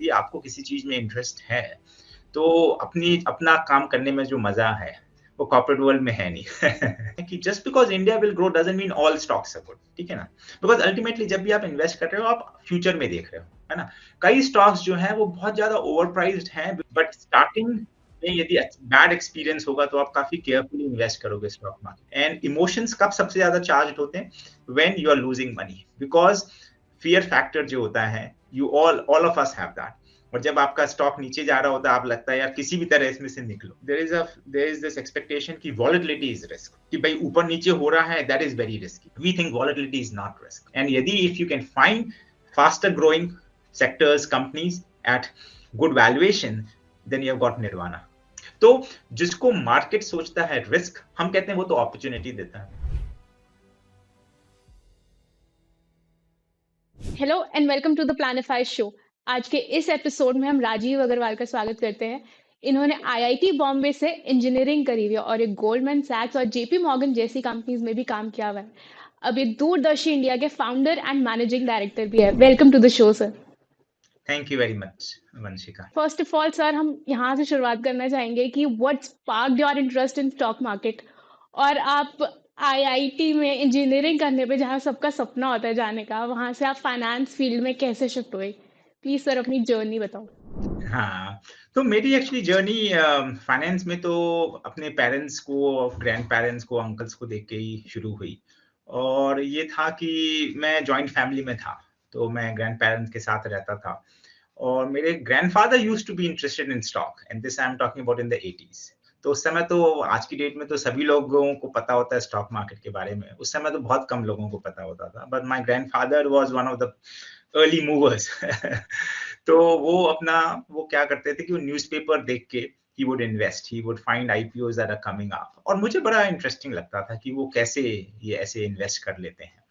यदि आपको किसी चीज में इंटरेस्ट है तो अपना काम करने में जो मजा है वो कॉर्पोरेट वर्ल्ड में है नहीं कि just because India will grow doesn't mean all stocks are good, ठीक है ना। बिकॉज अल्टीमेटली जब भी आप इन्वेस्ट कर रहे हो आप फ्यूचर में देख रहे हो, है ना। कई स्टॉक्स जो हैं वो बहुत ज्यादा ओवर प्राइस्ड हैं, बट स्टार्टिंग में यदि बैड एक्सपीरियंस होगा तो आप काफी केयरफुली इन्वेस्ट करोगे स्टॉक मार्केट। एंड इमोशंस कब सबसे ज्यादा चार्ज होते हैं? When you are losing money, because fear factor जो होता है, you all of us have that. और जब आपका स्टॉक नीचे जा रहा होता है, आप लगता है यार किसी भी तरह इसमें से निकलो। देयर इज दिस एक्सपेक्टेशन कि वॉलेटिलिटी इज रिस्क, कि भाई ऊपर नीचे हो रहा है, that is very risky. We think volatility is not risk. And यदि if you can find faster growing sectors, companies at good valuation, then you have got nirvana. तो जिसको मार्केट सोचता है रिस्क, हम कहते हैं वो तो अपॉर्चुनिटी देता है। Hello and welcome to the Planify show. आज के इस एपिसोड में हम राजीव अग्रवाल का स्वागत करते हैं। इन्होंने आईआईटी बॉम्बे से इंजीनियरिंग करी हुई है और एक गोल्डमैन सैक्स और जेपी मॉर्गन जैसी कंपनीज में भी काम किया हुआ है। अब ये दूरदर्शी इंडिया के फाउंडर एंड मैनेजिंग डायरेक्टर भी है। Welcome to the show sir. Thank you very much Vanshika. First of all sir, हम यहाँ से शुरुआत करना चाहेंगे कि what sparked your interest in stock market, और आप आईआईटी में इंजीनियरिंग करने पे जहाँ सबका सपना होता है जाने का, वहां से आप फाइनेंस फील्ड में कैसे शिफ्ट हुए? प्लीज सर अपनी जर्नी बताओ। हाँ, तो मेरी एक्चुअली जर्नी फाइनेंस में तो अपने पेरेंट्स को, ग्रैंड पेरेंट्स को, अंकल्स को देख के ही शुरू हुई। और ये था कि मैं जॉइंट फैमिली में था, तो मैं ग्रैंड पेरेंट्स के साथ रहता था। और मेरे grandfather used to be interested in stock, and this I am talking about in the 80s। तो उस समय तो, आज की डेट में तो सभी लोगों को पता होता है स्टॉक मार्केट के बारे में, उस समय तो बहुत कम लोगों को पता होता था। But my grandfather was one of the early movers तो वो क्या करते थे कि वो न्यूज़पेपर देख के he would invest, he would find IPOs that are coming up, और मुझे बड़ा इंटरेस्टिंग लगता था कि वो कैसे ये ऐसे इन्वेस्ट कर लेते हैं।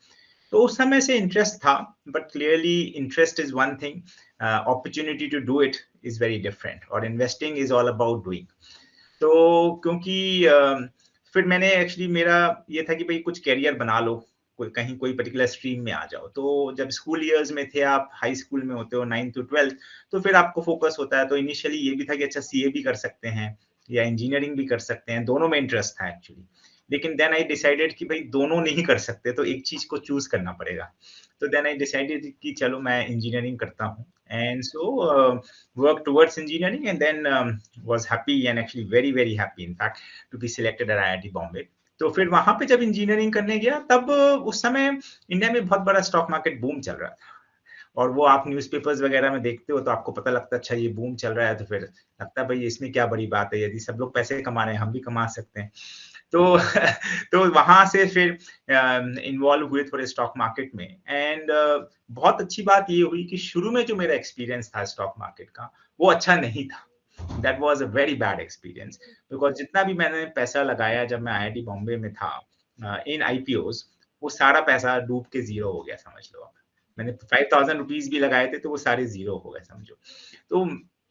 तो उस समय से इंटरेस्ट था, but clearly interest is one thing, opportunity to do it is very different, और investing is all about doing. तो क्योंकि फिर मैंने एक्चुअली, मेरा ये था कि भाई कुछ करियर बना लो, कोई पर्टिकुलर स्ट्रीम में आ जाओ। तो जब स्कूल इयर्स में थे, आप हाई स्कूल में होते हो 9 to 12, तो फिर आपको फोकस होता है। तो इनिशियली ये भी था कि अच्छा सीए भी कर सकते हैं या इंजीनियरिंग भी कर सकते हैं, दोनों में इंटरेस्ट था एक्चुअली। लेकिन देन आई डिसाइडेड कि भाई दोनों नहीं कर सकते, तो एक चीज को चूज करना पड़ेगा। तो देन आई डिसाइडेड कि चलो मैं इंजीनियरिंग करता हूँ, and so work towards engineering, and then was happy and actually very very happy in fact to be selected at IIT Bombay. तो फिर वहां पे जब इंजीनियरिंग करने गया, तब उस समय इंडिया में बहुत बड़ा स्टॉक मार्केट बूम चल रहा था। और वो आप न्यूज़पेपर्स वगैरह में देखते हो तो आपको पता लगता है अच्छा ये बूम चल रहा है, तो फिर लगता है भाई इसमें क्या बड़ी बात है, यदि सब लोग पैसे कमा रहे हैं हम भी कमा सकते हैं। तो तो वहां से फिर इन्वॉल्व हुए थोड़े स्टॉक मार्केट में। एंड बहुत अच्छी बात ये हुई कि शुरू में जो मेरा एक्सपीरियंस था स्टॉक मार्केट का, वो अच्छा नहीं था। That was a very bad experience, because जितना भी मैंने पैसा लगाया जब मैं आईआईटी बॉम्बे में था इन आईपीओज, वो सारा पैसा डूब के जीरो हो गया, समझ लो आप। मैंने 5000 रुपीज भी लगाए थे तो वो सारे जीरो हो गए, समझो। तो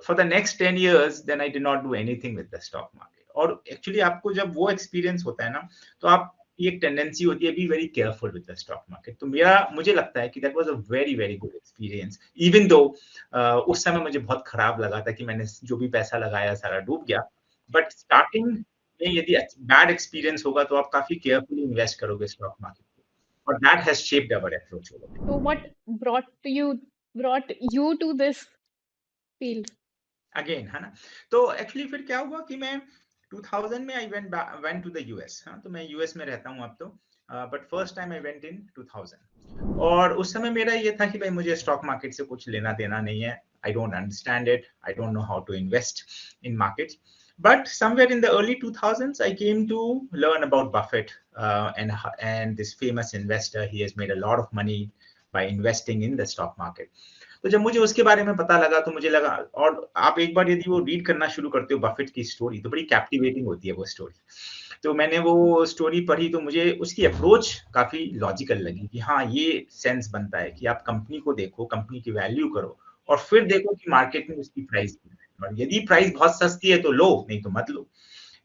for the next 10 years then I did not do anything with the stock market. और एक्चुअली आपको जब वो एक्सपीरियंस होता है ना, तो आप, ये एक टेंडेंसी होती है be very careful with the stock market. तो मुझे लगता है कि that was a very very good experience, even though उस समय मुझे बहुत खराब लगा था कि मैंने जो भी पैसा लगाया सारा डूब गया। बट स्टार्टिंग में यदि बैड एक्सपीरियंस होगा तो आप काफी केयरफुली इन्वेस्ट करोगे स्टॉक मार्केट, और that has shaped our approach. So what brought you to this field? Again, है ना। तो एक्चुअली फिर क्या हुआ कि मैं 2000 में I went to the US. हाँ, तो मैं यूएस में रहता हूँ अब तो, but first time I went in 2000। और उस समय मेरा ये था कि भाई मुझे स्टॉक मार्केट से कुछ लेना देना नहीं है, I don't understand it, I don't know how to invest in markets. But somewhere in the early 2000s, I came to learn about Buffett, and this famous investor. He has made a lot of money by investing in the stock market. तो जब मुझे उसके बारे में पता लगा तो मुझे लगा, और आप एक बार यदि वो रीड करना शुरू करते हो बफेट की स्टोरी, तो बड़ी कैप्टिवेटिंग होती है वो स्टोरी। तो मैंने वो स्टोरी पढ़ी तो मुझे उसकी अप्रोच काफी लॉजिकल लगी कि हाँ, ये सेंस बनता है कि आप कंपनी को देखो, कंपनी की वैल्यू करो, और फिर देखो कि मार्केट में उसकी प्राइस क्या है, और यदि प्राइस बहुत सस्ती है तो लो, नहीं तो मत लो।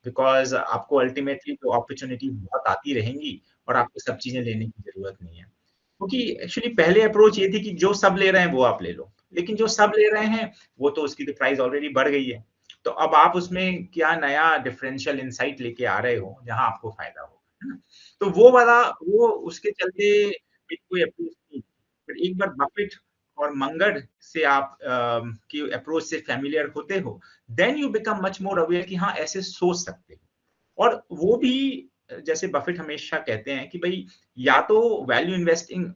बिकॉज आपको अल्टीमेटली तो अपॉर्चुनिटी बहुत आती रहेंगी, और आपको सब चीजें लेने की जरूरत नहीं है। क्योंकि एक्चुअली पहले अप्रोच ये थी कि जो सब ले रहे हैं वो आप ले लो, लेकिन जो सब ले रहे हैं वो तो उसकी तो प्राइस ऑलरेडी बढ़ गई है। तो अब आप उसमें क्या नया डिफरेंशियल इंसाइट लेके आ रहे हो जहां आपको फायदा हो, है ना? तो वो वाला वो उसके चलते मेरी कोई अप्रोच नहीं। फिर एक बार बफेट और मंगड़ से आप की अप्रोच से फैमिलियर होते हो, then you become much more aware कि हाँ ऐसे सोच सकते हो। और वो भी जैसे बफेट हमेशा कहते हैं कि भाई या तो value investing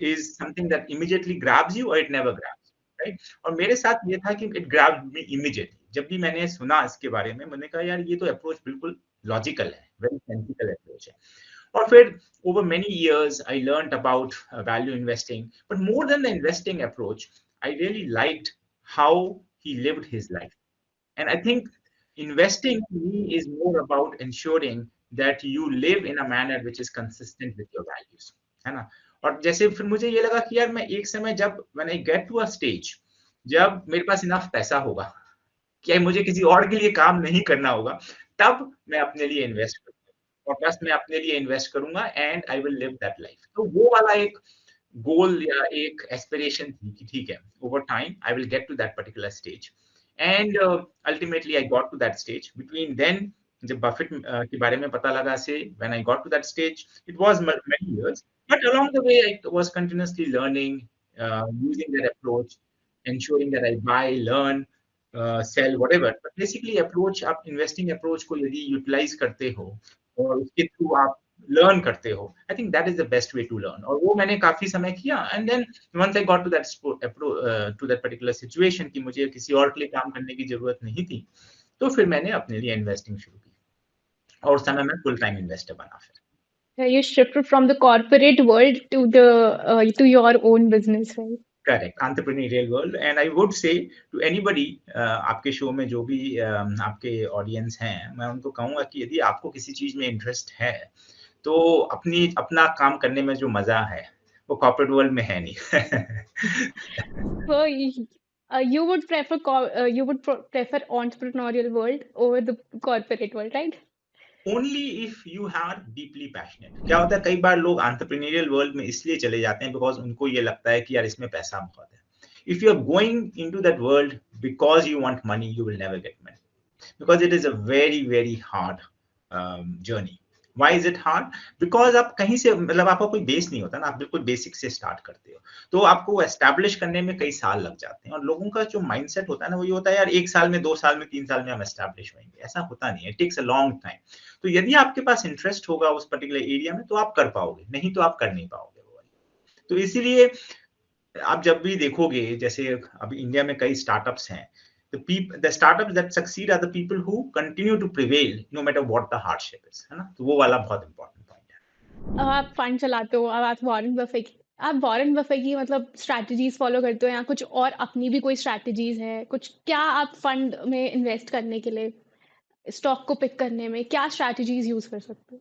is something that immediately grabs you और इट नेवर ग्रैब्स, राइट? और मेरे साथ ये था कि इट ग्रैब्ड मी इमीडिएटली। जब भी मैंने सुना इसके बारे में मैंने कहा यार ये तो अप्रोच बिल्कुल लॉजिकल है, वेरी सेंसिबल अप्रोच है। और फिर over many years, I learned about value investing. But more than the investing approach, I really liked how he lived his life. And I think investing to me is more about ensuring that you live in a manner which is consistent with your values, है ना? और जैसे फिर मुझे ये लगा कि यार मैं एक समय जब when I get to a stage, जब मेरे पास इनफ पैसा होगा कि मुझे किसी और के लिए काम नहीं करना होगा, तब मैं अपने लिए इन्वेस्ट करूंगा और बस मैं अपने लिए इन्वेस्ट करूंगा and I will live that life. तो वो वाला एक गोल या एक एस्पिरेशन थी कि ठीक है, over time I will get to that particular stage and ultimately I got to that stage. Between then जब बफेट के बारे में पता लगा से when I got to that stage it was many years, but along the way I was continuously learning, using that approach, ensuring that I buy, learn, sell whatever. But basically approach आप investing approach को यदि utilise करते हो और उसके through आप learn करते हो, I think that is the best way to learn. और वो मैंने काफी समय किया and then once I got to that particular situation कि मुझे किसी और के लिए काम करने की जरूरत नहीं थी, तो फिर मैंने अपने लिए इन्वेस्टिंग शुरू की और उस समय मैं फुल टाइम इन्वेस्टर बना फिर। You shifted from the corporate world to your own business, right? Correct, entrepreneurial world. And I would say to anybody, आपके शो में जो भी आपके ऑडियंस हैं, मैं उनको कहूंगा कि यदि आपको किसी चीज में इंटरेस्ट है तो अपना काम करने में जो मजा है वो कॉर्पोरेट वर्ल्ड में है नहीं। So you would prefer entrepreneurial world over the corporate world, right? Only if you are deeply passionate. क्या होता है कई बार लोग एंटरप्रेन्योरियल वर्ल्ड में इसलिए चले जाते हैं बिकॉज उनको ये लगता है कि यार इसमें पैसा बहुत है। If you are going into that world because you want money, you will never get money because it is a very very hard journey. Why is it hard? Because आप कहीं से मतलब आपका कोई बेस नहीं होता ना, आप बिल्कुल बेसिक से स्टार्ट करते हो, तो आपको एस्टैब्लिश करने में कई साल लग जाते हैं। और लोगों का जो माइंडसेट होता है ना वो ये होता है यार 1 साल में, 2 साल में, 3 साल में हम एस्टैब्लिश होंगे। ऐसा होता नहीं है, it takes a long time. तो यदि आपके पास इंटरेस्ट होगा उस पर्टिकुलर एरिया में तो आप कर पाओगे, नहीं तो आप कर नहीं पाओगे वो वाली। तो इसीलिए आप जब भी देखोगे जैसे अभी इंडिया में कई स्टार्टअप्स हैं, the startups that succeed are the people who continue to prevail no matter what the hardship is, है ना? तो वो वाला बहुत इंपॉर्टेंट पॉइंट है। अब आप फंड चलाते हो, अब आप वॉरेन बफे की मतलब स्ट्रैटेजीज फॉलो करते हो या कुछ और अपनी भी कोई स्ट्रैटेजीज है कुछ? क्या आप फंड में इन्वेस्ट करने के लिए, स्टॉक को पिक करने में क्या स्ट्रैटेजीज यूज कर सकते हो?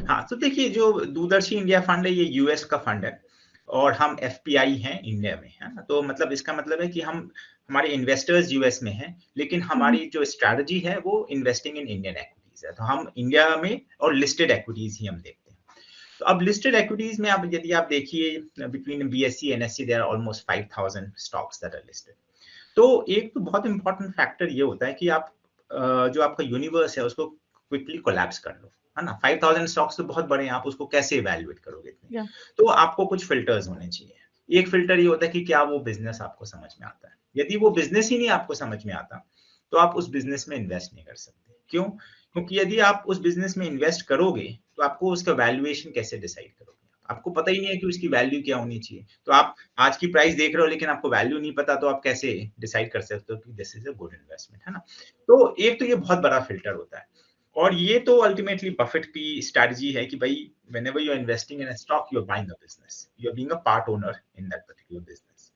हाँ, तो देखिए जो दूरदर्शी इंडिया फंड है ये यूएस का फंड है और हम एफपीआई हैं इंडिया में, है ना? तो मतलब इसका मतलब है कि हम हमारे इन्वेस्टर्स यूएस में हैं, लेकिन हमारी जो स्ट्रैटेजी है वो इन्वेस्टिंग इन इंडियन एक्विटीज है। तो हम इंडिया में और लिस्टेड एक्विटीज ही हम देखते हैं। तो अब लिस्टेड एक्विटीज में आप यदि आप देखिए between BSE NSC there are almost 5000 stocks that are listed. तो एक तो बहुत इंपॉर्टेंट फैक्टर ये होता है कि आप जो आपका यूनिवर्स है उसको क्विकली कोलैप्स कर लो, है ना? 5000 स्टॉक्स तो बहुत बड़े हैं, आप उसको कैसे इवैल्यूएट करोगे इतने? या तो आपको कुछ फिल्टर्स होने चाहिए। एक फिल्टर ये होता है कि क्या वो बिजनेस आपको समझ में आता है। यदि वो बिजनेस ही नहीं आपको समझ में आता तो आप उस बिजनेस में इन्वेस्ट नहीं कर सकते। क्यों? क्योंकि यदि आप उस बिजनेस में इन्वेस्ट करोगे तो आपको उसका वैल्यूएशन कैसे डिसाइड करोगे? आपको पता ही नहीं है कि उसकी वैल्यू क्या होनी चाहिए। तो आप आज की प्राइस देख रहे हो लेकिन आपको वैल्यू नहीं पता, तो आप कैसे डिसाइड कर सकते हो कि this is a good investment, है ना? तो एक तो ये बहुत बड़ा फिल्टर होता है और ये तो अल्टीमेटली बफेट की स्ट्रैटेजी है कि भाई whenever you're investing in a stock, you're buying a business, you're being a part owner in that particular business.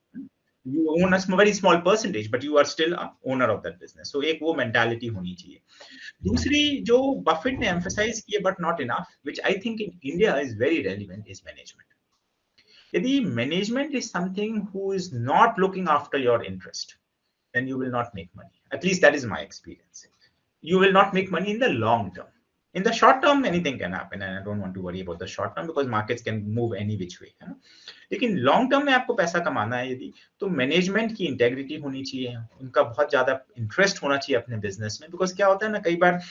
You own a very small percentage but you are still a owner of that business. So एक वो mentality होनी चाहिए। दूसरी जो Buffett ने emphasize की है but not enough, which I think in India is very relevant, is management. यदि management is something who is not looking after your interest, then you will not make money. At least that is my experience. You will not make money in the long term. In the short term, anything can happen, and I don't want to worry about the short term because markets can move any which way, है ना. लेकिन long term में आपको पैसा कमाना है यदि, तो मैनेजमेंट की इंटेग्रिटी होनी चाहिए, उनका बहुत ज्यादा इंटरेस्ट होना चाहिए अपने बिजनेस में. बिकॉज क्या होता है ना, कई बार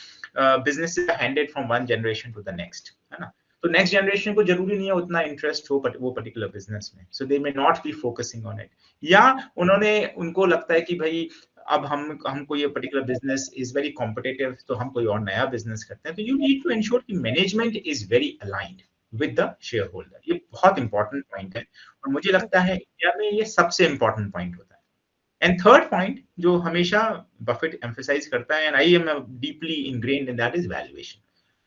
business handed from one generation to the next, है ना. तो नेक्स्ट जनरेशन को जरूरी नहीं है उतना इंटरेस्ट हो वो पर्टिकुलर बिजनेस में, so they may not be focusing on it. या उनको लगता है कि भाई अब हमको ये particular business is very competitive, तो हम कोई और नया बिजनेस करते हैं. तो यू नीड टू इंश्योर कि management is very aligned with the shareholder. ये बहुत इंपॉर्टेंट पॉइंट है, और मुझे लगता है इंडिया में ये सबसे इंपॉर्टेंट पॉइंट होता है. एंड थर्ड पॉइंट जो हमेशा बफेट एम्फसाइज करता है, and I am deeply ingrained in that, is valuation.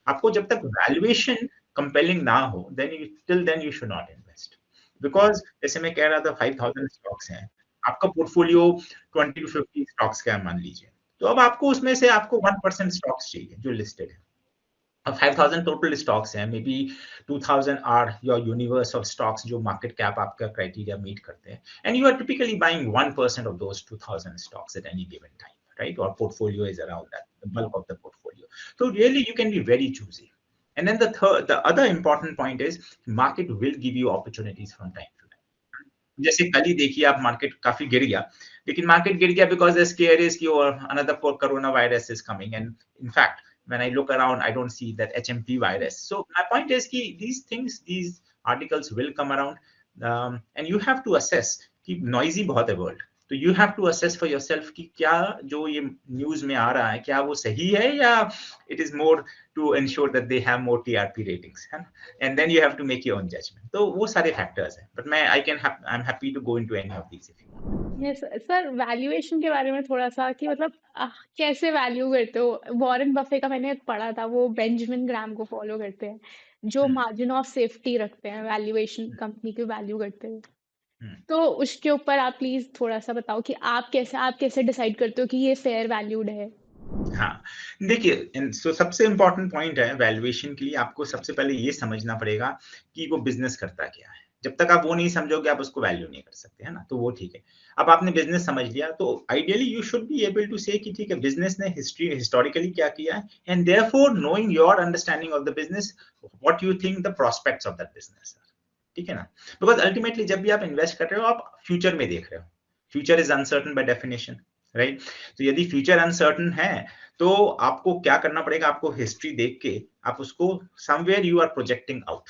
आपको जब तक वैल्यूएशन कंपेलिंग ना हो, till then you should not invest. Because जैसे मैं कह रहा था 5000 स्टॉक्स हैं, आपका पोर्टफोलियो 20 to 50 स्टॉक्स का मान लीजिए, तो अब आपको उसमें से आपको 1% स्टॉक्स चाहिए जो लिस्टेड है. अब 5000 टोटल स्टॉक्स हैं, maybe 2000 are your universe of stocks जो मार्केट कैप आपका क्राइटेरिया मीट करते हैं, and you are typically buying 1% of those 2000 stocks at any given time, right. और portfolio is around that, the bulk of the portfolio. तो really you can be very choosy. And then the other important point is market will give you opportunities from time to time. जैसे कल ही देखिए आप, market काफी गिर गया, लेकिन market गिर गया because the scare is कि another coronavirus is coming, and in fact when I look around I don't see that HMP virus. So my point is कि these articles will come around, and you have to assess कि noisy बहुत है world. तो you have to assess for yourself कि क्या जो ये news में आ रहा है क्या वो सही है, या it is more to ensure that they have more TRP ratings, है ना. And then you have to make your own judgement. तो वो सारे फैक्टर्स हैं, but I am happy to go into any of these if you want. Yes sir, valuation के बारे में थोड़ा सा कि मतलब कैसे वैल्यू करते हो. वॉरेन बफे का मैंने पढ़ा था, वो बेंजामिन ग्राम को फॉलो करते हैं, जो मार्जिन ऑफ सेफ्टी रखते हैं वैल्यूएशन कंपनी की वैल्यू करते हैं. तो उसके ऊपर आप प्लीज थोड़ा सा बताओ कि आप कैसे डिसाइड करते हो कि ये फेयर वैल्यूड है. हाँ, देखिए, सो सबसे इंपॉर्टेंट पॉइंट है वैल्यूएशन के लिए, आपको सबसे पहले ये समझना पड़ेगा कि वो बिजनेस करता क्या है. जब तक आप वो नहीं समझोगे आप उसको वैल्यू नहीं कर सकते, है ना. तो वो ठीक है. अब आपने बिजनेस समझ लिया, तो ideally you should be able to say कि ठीक है बिजनेस ने हिस्टोरिकली क्या किया है, and therefore knowing your understanding of the business, what you think the prospects of that business, ठीक है ना. बिकॉज अल्टीमेटली जब भी आप इन्वेस्ट कर रहे हो आप फ्यूचर में देख रहे हो. Future is uncertain by definition, right. तो यदि फ्यूचर अनसर्टन है तो आपको क्या करना पड़ेगा, आपको हिस्ट्री देख के आप उसको somewhere you are projecting out,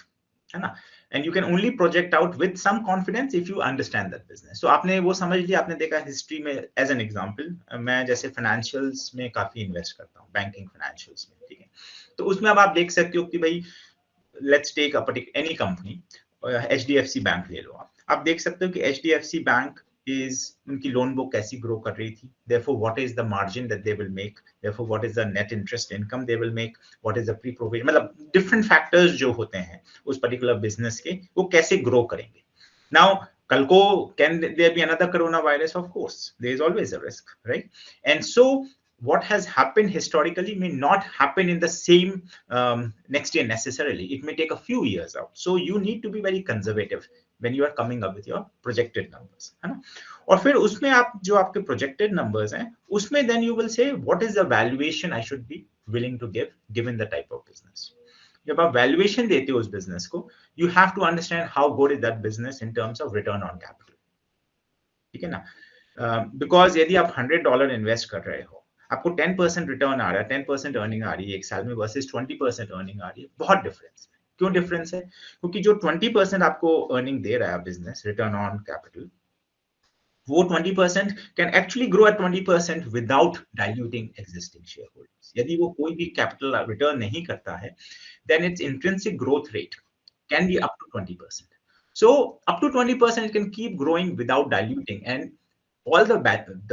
है ना. And you can only project out with some confidence if you understand that business. तो आपने वो समझ लिया, आपने देखा हिस्ट्री में. एज एन एग्जांपल, मैं जैसे फाइनेंशियल्स में काफी इन्वेस्ट करता हूँ, बैंकिंग फाइनेंशियल्स में, ठीक है. तो उसमें अब आप देख सकते हो कि भाई let's take a particular any company, HDFC bank ले लो. आप देख सकते हो कि HDFC बैंक उनकी लोन बुक कैसी ग्रो कर रही थी. Therefore, what is the margin that they will make? Therefore, what is the net interest income they will make? What is the pre-provision? मतलब different factors जो होते हैं उस particular business के, वो कैसे grow करेंगे. Now, कल को can there be another coronavirus? Of course, there is always a risk, right? And so what has happened historically may not happen in the same next year necessarily. It may take a few years out. So you need to be very conservative when you are coming up with your projected numbers, है ना. और फिर उसमें आप जो आपके projected numbers हैं, उसमें then you will say what is the valuation I should be willing to give given the type of business. जब आप valuation देते हो उस business को, you have to understand how good is that business in terms of return on capital, ठीक है ना. Because यदि आप $100 इन्वेस्ट कर रहे हो, आपको 10% रिटर्न आ रहा है, 10% अर्निंग आ रही है एक साल में वर्सेस 20% अर्निंग आ रही है, बहुत डिफरेंस है. क्यों डिफरेंस है? क्योंकि जो 20% आपको अर्निंग दे रहा है बिजनेस, रिटर्न ऑन कैपिटल, वो 20% can actually grow at 20% without diluting existing share holders. यदि वो कोई भी कैपिटल रिटर्न नहीं करता है, then its intrinsic growth rate can be up to 20%. So up to 20% it can keep growing without diluting, and all the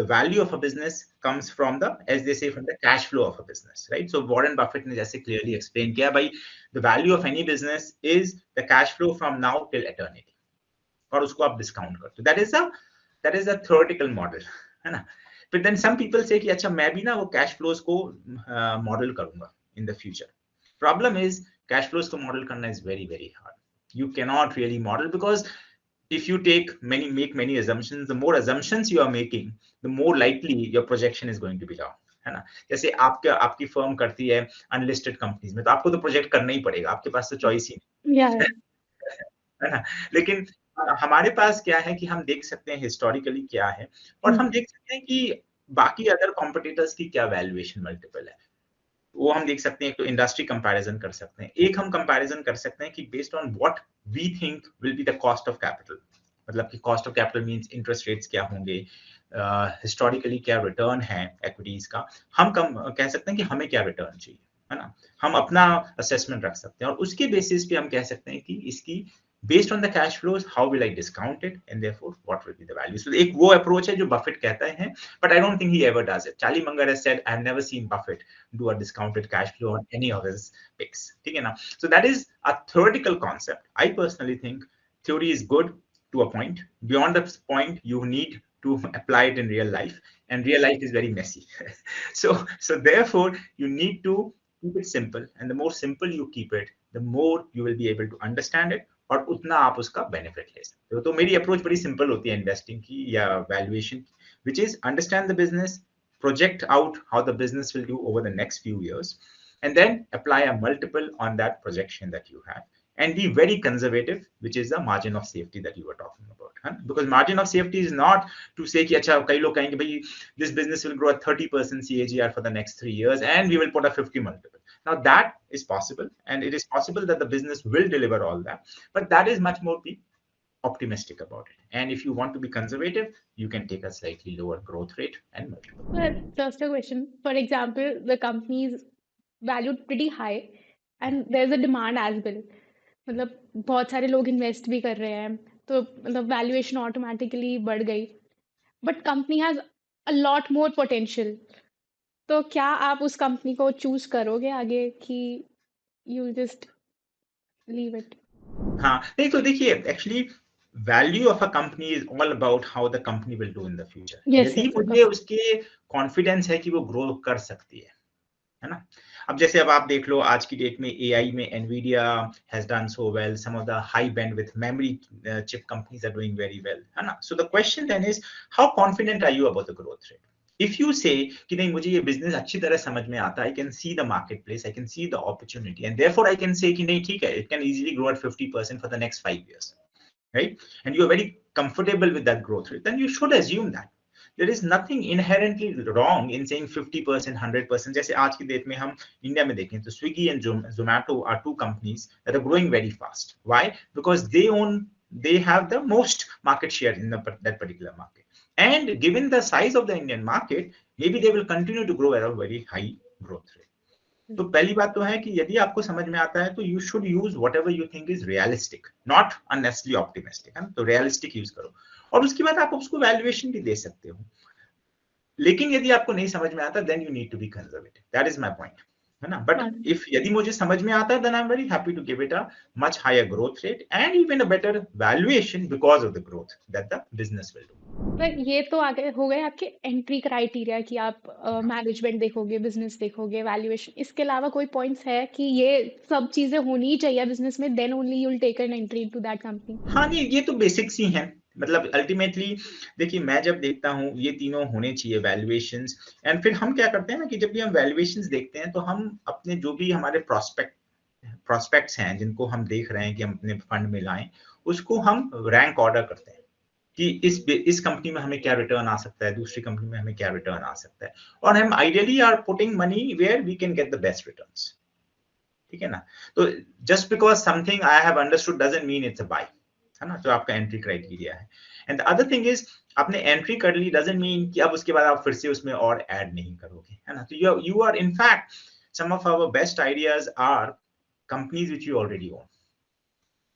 value of a business comes from the, as they say, from the cash flow of a business, right? So Warren Buffett ने जैसे clearly explain किया, भाई the value of any business is the cash flow from now till eternity, और उसको आप discount करते हो. that is a theoretical model, है ना. But then some people say कि अच्छा मैं भी ना वो cash flows को model करूंगा in the future. Problem is cash flows को model करना is very very hard. You cannot really model, because if you make many assumptions, the more assumptions you are making, the more likely your projection is going to be wrong, है ना? जैसे आपकी firm करती है unlisted companies में, तो आपको तो प्रोजेक्ट करना ही पड़ेगा, आपके पास तो चॉइस ही या नहीं है ना? लेकिन हमारे पास क्या है कि हम देख सकते हैं हिस्टोरिकली क्या है, और हम देख सकते हैं कि बाकी अदर कॉम्पिटिटर्स की क्या वैल्यूएशन मल्टीपल है। वो हम देख सकते हैं, एक तो इंडस्ट्री कंपैरिजन कर सकते हैं, एक हम कंपैरिजन कर सकते हैं कि based on what we think will be the cost of capital, मतलब कि cost of capital means interest rates क्या होंगे, हिस्टोरिकली क्या रिटर्न है एक्विटीज का, हम कम कह सकते हैं कि हमें क्या रिटर्न चाहिए, है ना? हम अपना असेसमेंट रख सकते हैं और उसके बेसिस पे हम कह सकते हैं कि इसकी based on the cash flows, how will I discount it, and therefore what will be the value. So एक वो अप्रोच है जो बफेट कहता है, but I don't think he ever does it. Charlie Munger has said, I have never seen Buffett do a discounted cash flow on any of his picks. ठीक है ना? So that is a theoretical concept. I personally think theory is good to a point. Beyond that point, you need to apply it in real life, and real life is very messy. So therefore, you need to keep it simple, and the more simple you keep it, the more you will be able to understand it, और उतना आप उसका benefit ले सकते हो। तो मेरी approach बड़ी सिंपल होती है इन्वेस्टिंग की या वैल्यूएशन की, which is understand the business, project out how the business will do over the next few years, and then apply a multiple on that projection that you have, and be very conservative, which is the margin of safety that you were talking about. Because margin of safety is not to say कि अच्छा कई लोग कहेंगे भाई this business will grow at 30% CAGR for the next 3 years and we will put a 50 multiple. Now that is possible, and it is possible that the business will deliver all that, but that is much more be optimistic about it. And if you want to be conservative, you can take a slightly lower growth rate and multiple. But just a question. For example, the company is valued pretty high and there's a demand as well. मतलब बहुत सारे लोग invest भी कर रहे हैं तो मतलब वैल्यूएशन ऑटोमेटिकली बढ़ गई but company has a lot more potential तो क्या आप उस कंपनी को चूज करोगे आगे कि यू जस्ट लीव इट हाँ, नहीं तो देखिए actually value of a company is all about how the company will do in the future. Yes यदि यस मुझे उसके कॉन्फिडेंस है कि वो ग्रो कर सकती है ना? अब जैसे अब आप देख लो आज की डेट में एआई में Nvidia has done so well, some of the high bandwidth memory chip companies are doing very well, है ना? So the question then is how confident are you about the growth rate? If you say कि नहीं मुझे ये business अच्छी तरह समझ में आता है, I can see the market place, I can see the opportunity, and therefore I can say कि नहीं ठीक है, it can easily grow at 50% for the next 5 years, right? And you are very comfortable with that growth rate, then you should assume that. There is nothing inherently wrong in saying 50%, 100%. जैसे आज की date में हम India में देखें तो Swiggy and Zomato are two companies that are growing very fast. Why? Because they have the most market share in that particular market. And given the size of the Indian market, maybe they will continue to grow at a very high growth rate. तो पहली बात तो है कि यदि आपको समझ में आता है तो you should use what ever you think is realistic, not unnecessarily optimistic, है ना? तो रियलिस्टिक यूज करो और उसके बाद आप उसको वैल्यूएशन भी दे सकते हो। लेकिन यदि आपको नहीं समझ में आता then you need to be conservative, that is my point, है ना? बट इफ यदि मुझे समझ में आता है then I am very happy to give it a much higher growth rate and even a better valuation because of the growth that the business will do. पर ये तो आगे हो गए आपके एंट्री क्राइटेरिया कि आप मैनेजमेंट देखोगे बिजनेस देखोगे वैल्यूएशन इसके अलावा कोई पॉइंट्स है कि ये सब चीजें होनी ही चाहिए बिजनेस में then only you will take an entry into that company हाँ नहीं ये तो बेसिक्स ही हैं, मतलब अल्टीमेटली देखिए मैं जब देखता हूँ ये तीनों होने चाहिए वैल्यूएशंस, एंड फिर हम क्या करते हैं ना कि जब भी हम वैल्यूएशंस देखते हैं तो हम अपने जो भी हमारे प्रोस्पेक्ट्स हैं जिनको हम देख रहे हैं कि हम अपने फंड में लाएं, उसको हम रैंक ऑर्डर करते हैं कि इस कंपनी में हमें क्या रिटर्न आ सकता है, दूसरी कंपनी में हमें क्या रिटर्न आ सकता है, और हम ideally are putting money where we can get the best returns. ठीक है ना? तो just because something I have understood doesn't mean it's a buy, है ना? जो आपका एंट्री क्राइटेरिया है। And the other thing is आपने एंट्री कर ली डजंट मीन कि अब उसके बाद आप फिर से उसमें और ऐड नहीं करोगे, है ना? तो you are in fact some of our best ideas are companies which you already own.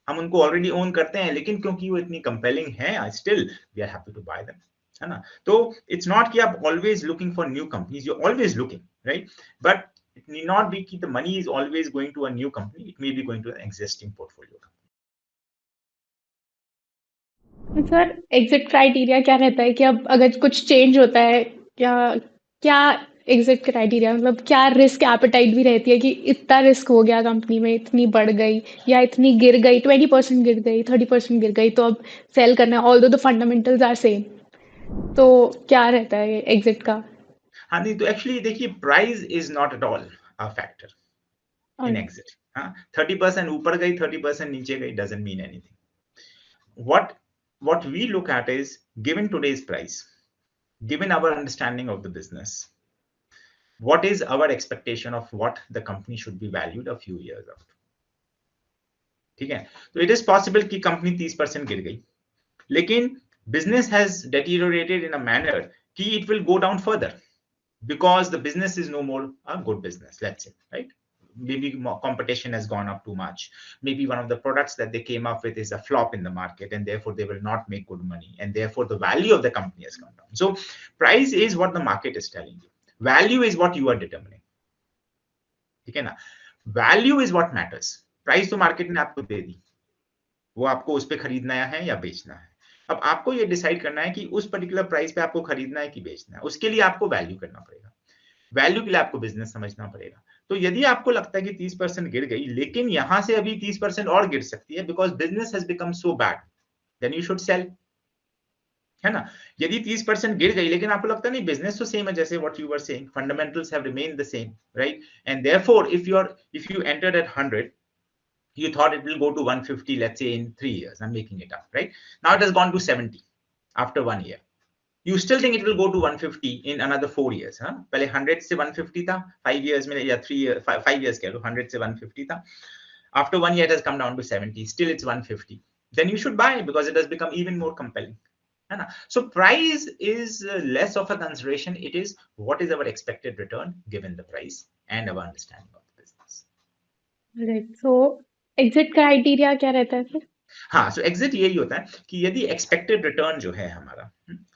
हम उनको ऑलरेडी ओन करते हैं लेकिन क्योंकि वो इतनी कंपेलिंग है still we are happy to buy them, है ना? तो इट्स नॉट कि आप always looking for new companies, you always looking, right? But it need not be that the money is always going to a new company, it may be going to an existing portfolio company. Sir exit criteria क्या रहता है कि अब अगर कुछ change होता है क्या क्या एग्जिट क्राइटेरिया मतलब क्या रिस्क एपेटाइट भी रहती है कि इतना रिस्क हो गया कंपनी में इतनी बढ़ गई या इतनी गिर गई 20% गिर गई 30% गिर गई तो अब सेल करना है although the fundamentals are same तो क्या रहता है एग्जिट का हाँ नहीं, तो एक्चुअली देखिए price is not at all a factor in Alright. Exit. हाँ, 30% ऊपर गई 30% नीचे गई doesn't mean anything. what we look at is, given today's price, given our understanding of the business, what is our expectation of what the company should be valued a few years after? ठीक है, तो it is possible कि company 30% गिर गई, लेकिन business has deteriorated in a manner कि it will go down further because the business is no more a good business, let's say, right? Maybe competition has gone up too much. Maybe one of the products that they came up with is a flop in the market, and therefore they will not make good money, and therefore the value of the company has gone down. So price is what the market is telling you. Value is what you are determining. ठीक है ना? Value is what matters. Price तो market ने आपको दे दी, वो आपको उस पे खरीदना है या बेचना है। अब आपको ये डिसाइड करना है कि उस पर्टिकुलर प्राइस पे आपको खरीदना है कि बेचना है। उसके लिए आपको वैल्यू करना पड़ेगा। वैल्यू के लिए आपको बिजनेस समझना पड़ेगा। तो यदि आपको लगता है कि 30% गिर गई, लेकिन यहां से अभी 30% और गिर सकती है because business has become so bad, then you should sell, है ना? यदि 30% गिर गई लेकिन आपको लगता है नहीं बिजनेस तो सेम है, जैसे what you were saying, fundamentals have remained the same, right? And therefore if you entered at 100, you thought it will go to 150, let's say in 3 years, I'm making it up, right? Now it has gone to 70 after 1 year. You still think it will go to 150 in another 4 years, huh? पहले 100 से 150 था 5 years में, या 3 years 5 years कह लो, 100 से 150 था, after 1 year it has come down to 70, still it's 150, then you should buy because it has become even more compelling, है ना? So price is less of a consideration, it is what is our expected return given the price and our understanding of the business. Right. So exit criteria क्या रहता है फिर? हाँ, सो exit यही होता है कि यदि एक्सपेक्टेड रिटर्न जो है हमारा,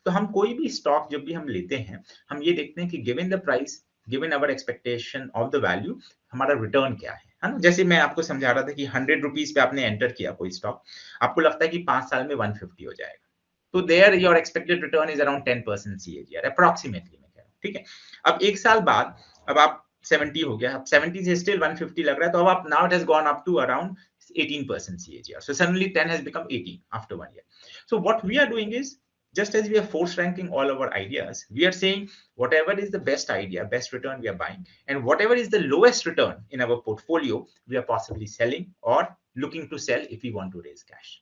तो हम कोई भी स्टॉक जब भी हम लेते हैं, हम ये देखते हैं कि given the price, given our expectation of the value, हमारा रिटर्न क्या है ना? जैसे मैं आपको समझा रहा था कि 100 रुपीज पे आपने एंटर किया कोई स्टॉक, आपको लगता है कि 5 साल में 150 हो जाएगा, तो there your expected return is around 10% CAGR approximately, मैं कह रहा हूँ, ठीक है? अब एक साल बाद, अब आप 70 हो गया, अब 70 से स्टिल 150 लग रहा है, तो अब आप now it has gone up to around 18% CAGR. So suddenly 10 has become 18 after 1 year. So what we are doing is, just as we are force ranking all our ideas, we are saying whatever is the best idea, best return we are buying, and whatever is the lowest return in our portfolio, we are possibly selling or looking to sell if we want to raise cash.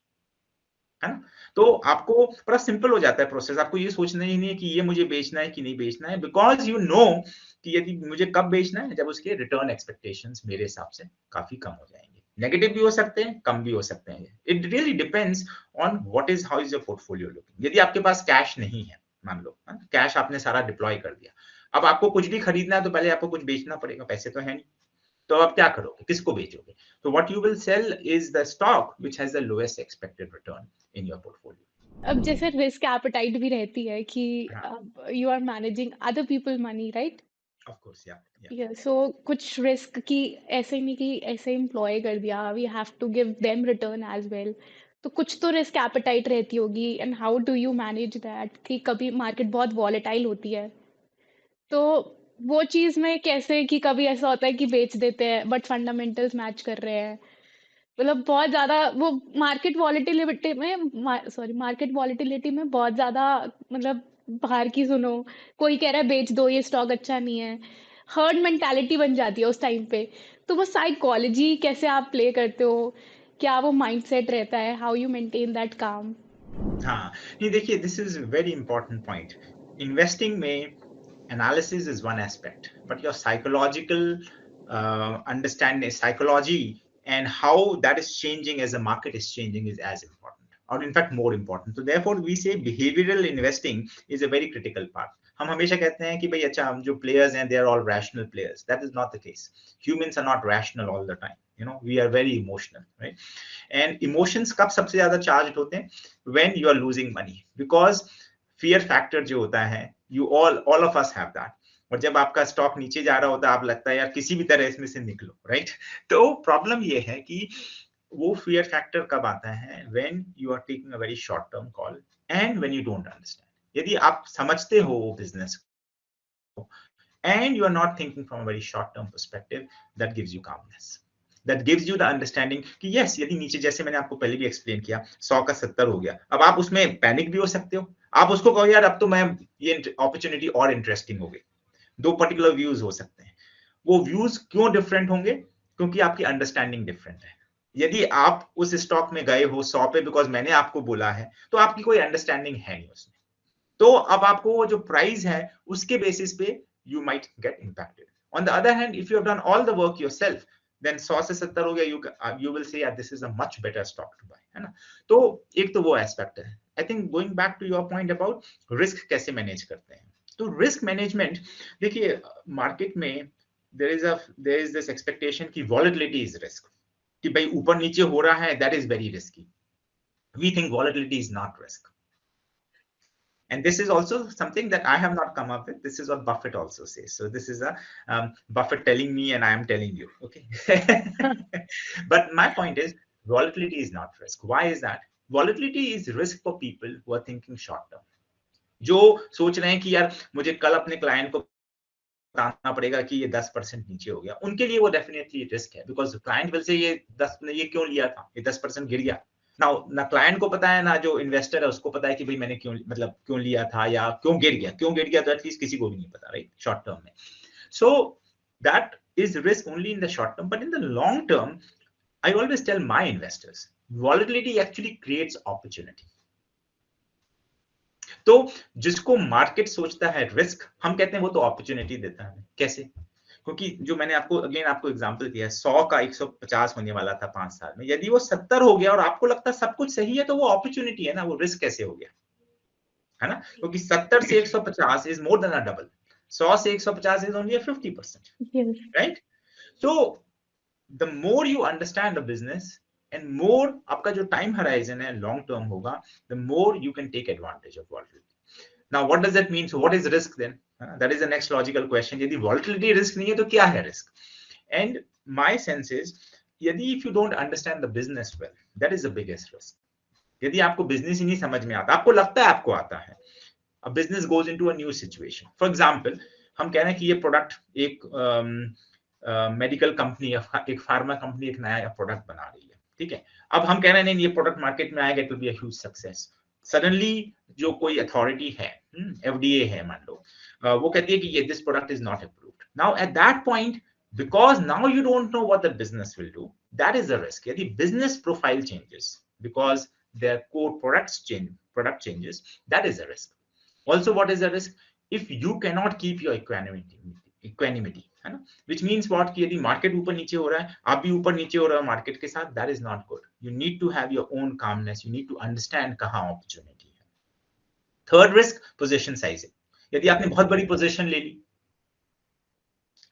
है ना? तो आपको बड़ा simple हो जाता है process, आपको ये सोचना ही नहीं है कि ये मुझे बेचना है कि नहीं बेचना है, बिकॉज यू नो कि यदि मुझे कब बेचना है, जब उसके रिटर्न एक्सपेक्टेशंस मेरे हिसाब से काफी कम हो जाएंगे। नेगेटिव भी हो सकते हैं, कम भी हो सकते हैं, it really depends on what is how is your portfolio looking. यदि आपके पास कैश नहीं है, मान लो कैश आपने सारा डिप्लॉय कर दिया, अब आपको कुछ भी खरीदना है तो पहले आपको कुछ बेचना पड़ेगा, पैसे तो है नहीं, तो अब क्या करोगे, किसको बेचोगे? तो what you will sell is the stock which has the lowest expected return in your portfolio. अब जैसे रिस्क एपेटाइट भी रहती है कि हाँ, you are managing other people money, right? Of course, या सो कुछ रिस्क की ऐसे नहीं कि ऐसे एम्प्लॉय कर दिया, we have to give them return as well, तो कुछ तो रिस्क एपेटाइट रहती होगी, and how do you manage that कि कभी मार्केट बहुत वॉलेटाइल होती है, तो वो चीज में कैसे, कि कभी ऐसा होता है कि बेच देते हैं बट फंडामेंटल्स मैच कर रहे हैं, मतलब बहुत ज्यादा वो मार्केट वॉलेटिलिटी में, सॉरी मार्केट वॉलेटिलिटी में बहुत ज्यादा, मतलब बाहर की सुनो, कोई कह रहा है बेच दो ये स्टॉक अच्छा नहीं है, हर्ड मेंटालिटी बन जाती है उस टाइम पे, तो वो साइकोलॉजी कैसे आप प्ले करते हो, क्या वो माइंडसेट रहता है, हाउ यू मेंटेन दैट काम? हाँ, नहीं देखिए, this is very important point. Investing में analysis is one aspect, but your psychological understanding, psychology, and how that is changing as the market is changing is as important, or in fact more important. So therefore we say behavioral investing is a very critical part. हम हमेशा कहते हैं कि भाई अच्छा, हम जो players हैं they are all rational players. That is not the case. Humans are not rational all the time. You know, we are very emotional, right? And emotions कब सबसे ज्यादा charged होते हैं? When you are losing money, because fear factor जो होता है, you all of us have that. और जब आपका स्टॉक नीचे जा रहा होता है, आप लगता है यार किसी भी तरह इसमें से निकलो, राइट? तो प्रॉब्लम ये है कि वो फियर फैक्टर कब आता है? When you are taking a very short term call and when you don't understand. यदि आप समझते हो वो बिजनेस को and you are not thinking from a very short term perspective, that gives you calmness, that gives you the understanding कि yes, यदि नीचे, जैसे मैंने आपको पहले भी एक्सप्लेन किया, 100 का 70 हो गया, अब आप उसमें पैनिक भी हो सकते हो, आप उसको कहो यार अब तो मैं ये अपॉर्चुनिटी और इंटरेस्टिंग हो गई, दो पर्टिकुलर व्यूज हो सकते हैं। वो व्यूज क्यों डिफरेंट होंगे? क्योंकि आपकी अंडरस्टैंडिंग डिफरेंट है। यदि आप उस स्टॉक में गए हो 100 पे बिकॉज मैंने आपको बोला है, तो आपकी कोई अंडरस्टैंडिंग है नहीं उसमें, तो अब आपको वो जो प्राइस है उसके बेसिस पे you might get impacted. On the other hand, if you have done all the work yourself, then 100 से 70 हो गया, you will say this is a much better stock to buy, है ना? तो एक तो वो एस्पेक्ट है। I think going back to your point about risk कैसे मैनेज करते हैं, तो रिस्क मैनेजमेंट, देखिए मार्केट में there is this expectation कि volatility is risk, कि भाई ऊपर नीचे हो रहा है, that is very risky. We think volatility is not risk. And this is also something that I have not come up with. This is what Buffett also says. So this is a Buffett telling me and I am telling you. Okay. But my point is, volatility is not risk. Why is that? Volatility is risk for people who are thinking short term. जो सोच रहे हैं कि यार मुझे कल अपने client को बताना पड़ेगा कि ये 10% नीचे हो गया, उनके लिए वो डेफिनेटली रिस्क है, बिकॉज क्लाइंट विल से ये क्यों लिया था, ये 10% गिर गया। ना क्लाइंट को पता है, ना जो इन्वेस्टर है उसको पता है कि भाई मैंने क्यों लिया था या क्यों गिर गया, तो एटलीस्ट किसी को भी नहीं पता, राइट, शॉर्ट टर्म में। So that is risk only in the short term, but in the long term I always tell my investors, volatility actually creates opportunity. तो जिसको मार्केट सोचता है रिस्क, हम कहते हैं वो तो अपॉर्चुनिटी देता है। कैसे? क्योंकि जो मैंने आपको एग्जांपल दिया है, 100 का 150 होने वाला था 5 साल में, यदि वो 70 हो गया और आपको लगता है सब कुछ सही है, तो वो अपॉर्चुनिटी है ना, वो रिस्क कैसे हो गया, है ना? क्योंकि 70 से 150 is more than a double, 100 से 150 is only 50%, right? So the more you understand the business and more आपका जो टाइम हराइजन है लॉन्ग टर्म होगा, the more you can take advantage of volatility. Now, what does that mean? So, what is risk then? That is the next logical question. यदि volatility risk नहीं है, तो क्या है risk? And my sense is, यदि if you don't understand the business well, that is the biggest risk. यदि आपको business ही नहीं समझ में आता, आपको लगता है आपको आता है, a business goes into a new situation. For example, हम कह रहे हैं कि ये प्रोडक्ट एक मेडिकल कंपनी, एक फार्मा कंपनी एक नया प्रोडक्ट बना रही है, ठीक है? अब हम कह रहे हैं नहीं, ये प्रोडक्ट मार्केट में आएगा, it will be a huge success. Suddenly जो कोई अथॉरिटी है, एफडीए है मान लो, वो कहती है कि ये this product is not approved. Now at that point, because now you don't know what the business will do, that is a risk. Yadi business profile changes because their core product changes, that is a risk. Also, what is a risk? If you cannot keep your equanimity, है ना? Which means what, कि यदि market ऊपर नीचे हो रहा है, आप भी ऊपर नीचे हो रहे हो मार्केट के साथ, that is not good. You need to have your own calmness. You need to understand कहाँ opportunity है. Third risk, position sizing. यदि आपने बहुत बड़ी पोजीशन ले ली,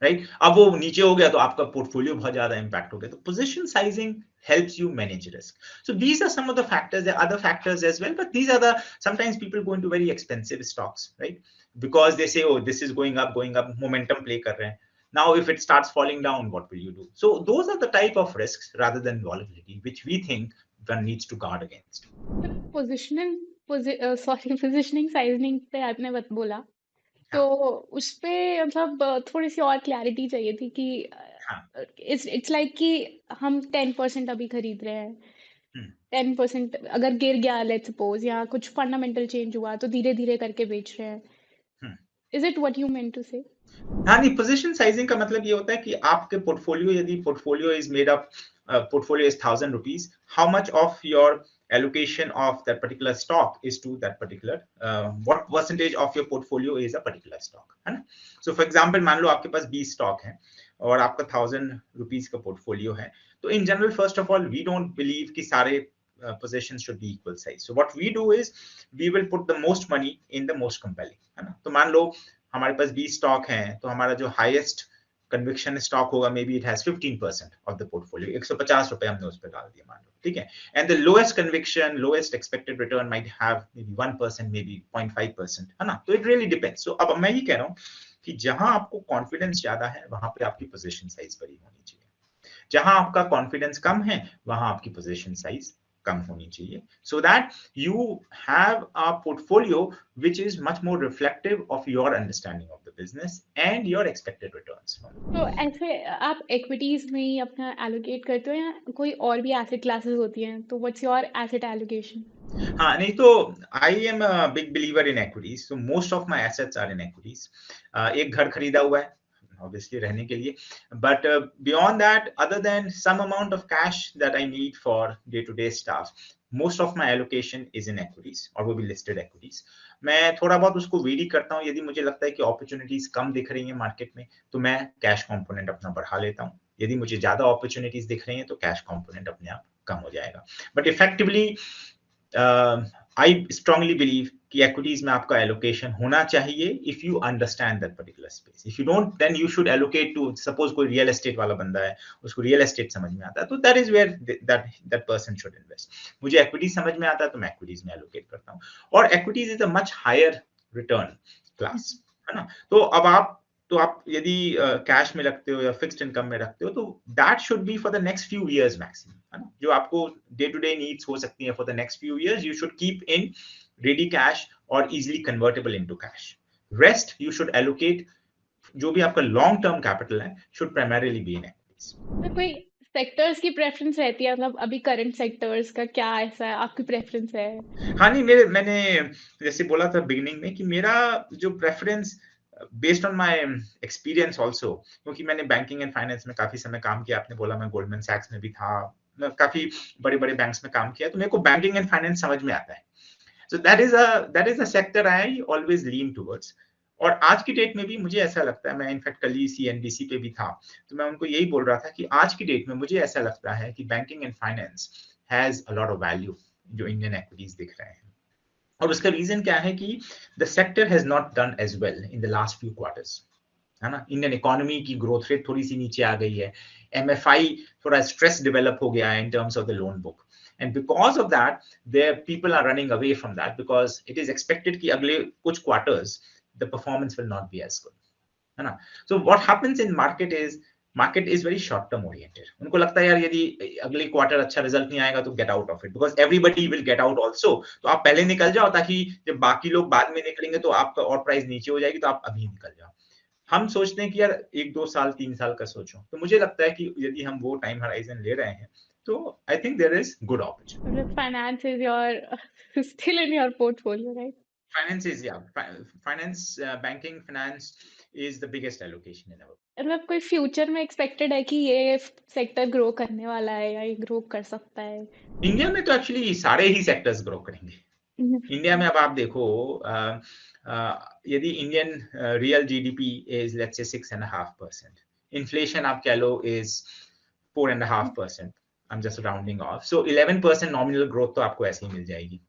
राइट, अब वो नीचे हो गया तो आपका पोर्टफोलियो बहुत ज्यादा इंपैक्ट हो गया, तो position sizing helps you manage risk. So these are some of the factors. There are other factors as well, but these are the, sometimes people go into very expensive stocks, right? Because they say, oh, this is going up, momentum play कर रहे हैं. Now, if it starts falling down, what will you do? So those are the type of risks rather than volatility, which we think one needs to guard against. Positioning sizing पे आपने बोला, तो उस पे मतलब थोड़ी सी और क्लैरिटी चाहिए थी कि इट्स लाइक कि हम 10% अभी खरीद रहे हैं, 10% अगर गिर गया लेट्स सपोज, या कुछ फंडामेंटल चेंज हुआ तो धीरे धीरे करके बेच रहे हैं। Is it what you meant to say? हाँ, नहीं, पोजीशन साइजिंग का मतलब ये होता है कि आपके पोर्टफोलियो, यदि portfolio is made up, portfolio is 1,000 rupees, how much of your allocation of that particular stock is to that particular, what percentage of your portfolio is a particular stock, है ना? So for example, मान लो आपके पास 20 stock हैं और आपका 1,000 rupees का portfolio है, तो in general, first of all, we don't believe कि सारे positions should be equal size. So what we do is we will put the most money in the most compelling, है ना? तो मान लो हमारे पास 20 स्टॉक हैं, तो हमारा जो हाईएस्ट कन्विक्शन स्टॉक होगा, may be it has 15% of the portfolio, 150 रुपए हमने उस पर डाल दिया मान लो, ठीक है? And the lowest conviction, lowest expected return might have may be 1%, may be 0.5%, है ना? तो इट रियली डिपेंड्स। सो अब मैं ये कह रहा हूँ कि जहां आपको कॉन्फिडेंस ज्यादा है, वहां पे आपकी पोजीशन साइज बड़ी होनी चाहिए। जहां आपका कॉन्फिडेंस कम है, वहां आपकी पोजीशन साइज कम होनी चाहिए, so that you have a portfolio which is much more reflective of your understanding of the business and your expected returns. तो ऐसे आप इक्विटीज में ही अपना एलोकेट करते हो या कोई और भी एसेट क्लासेस होती हैं? तो व्हाट्स योर एसेट एलोकेशन? हाँ, नहीं तो I am a big believer in equities, so most of my assets are in equities. एक घर खरीदा हुआ है ऑब्वियसली रहने के लिए, but beyond that, other than some amount of cash that I need for day to day stuff, most of my allocation is in equities, और वो भी लिस्टेड इक्विटीज। मैं थोड़ा बहुत उसको वेरी करता हूँ, यदि मुझे लगता है कि अपॉर्चुनिटीज कम दिख रही हैं मार्केट में तो मैं कैश कंपोनेंट अपना बढ़ा लेता हूँ। यदि मुझे ज्यादा अपॉर्चुनिटीज दिख रही हैं तो कैश कंपोनेंट अपने आप कम हो जाएगा। But effectively I strongly believe कि इक्विटीज में आपका एलोकेशन होना चाहिए if you understand that particular space. If you don't, then you should allocate to, suppose कोई रियल एस्टेट वाला बंदा है, उसको रियल एस्टेट समझ में आता है, तो that is where that person should invest. मुझे इक्विटीज समझ में आता है तो मैं इक्विटीज में एलोकेट करता हूँ, और equities is a much higher return class, है ना। तो आप यदि कैश में रखते हो या फिक्स्ड इनकम में रखते हो तो that should be for the next few years maximum, है ना। जो आपको डे टू डे नीड्स हो सकती है for the next few years, you should keep in ready cash और easily convertible into cash. Rest you should allocate, जो भी आपका लॉन्ग टर्म कैपिटल है, should primarily be in equities. तो कोई सेक्टर्स की प्रेफरेंस रहती है, मतलब अभी करंट सेक्टर्स का क्या ऐसा है आपकी प्रेफरेंस है? हाँ, नहीं, मैंने जैसे बोला था बिगिनिंग में कि मेरा जो preference based on my experience also, क्योंकि मैंने बैंकिंग एंड फाइनेंस में काफी समय काम किया, आपने बोला मैं गोल्डमैन सैक्स में भी था, मैं काफी बड़े बड़े बैंक्स में काम किया, तो मेरे को बैंकिंग एंड फाइनेंस समझ में आता है। सो that is a sector I always lean towards. और आज की डेट में भी मुझे ऐसा लगता है, मैं इनफैक्ट कल ही सीएनबीसी पे भी था, तो मैं उनको यही बोल रहा था कि आज की डेट में मुझे ऐसा लगता है कि banking and finance has a lot of value जो इंडियन इक्विटीज दिख रहे हैं। और उसका रीजन क्या है कि the sector has not done as well in the last few quarters, है ना। इंडियन इकोनॉमी की ग्रोथ रेट थोड़ी सी नीचे आ गई है, एमएफआई थोड़ा स्ट्रेस डेवलप हो गया है in terms of the loan book, and because of that there people are running away from that, because it is expected कि अगले कुछ quarters the performance will not be as good, है ना। So what happens in market is very short term oriented. उनको लगता है यार यदि अगले क्वार्टर अच्छा रिजल्ट नहीं आएगा तो get out of it, because everybody will get out also, तो आप पहले निकल जाओ ताकि जब बाकी लोग बाद में निकलेंगे तो आपका और प्राइस नीचे हो जाएगी, तो आप अभी निकल जाओ। हम सोचते हैं कि यार 1-2 साल 3 साल का सोचो, तो मुझे लगता है कि यदि हम वो टाइम हराइजन ले रहे हैं तो I think there is good opportunity. मतलब finance is your still in your portfolio, right? Finance is, yeah, finance, banking, finance is the biggest allocation in our. मतलब कोई फ्यूचर में एक्सपेक्टेड है कि ये सेक्टर ग्रो करने वाला है या ये ग्रो कर सकता है? इंडिया में तो एक्चुअली सारे ही सेक्टर्स ग्रो करेंगे। इंडिया में अब आप देखो, यदि Indian real GDP is let's say 6.5%, inflation आप कह लो is 4.5%, I am just rounding off, so 11% nominal growth तो आपको ऐसे ही मिल जाएगी,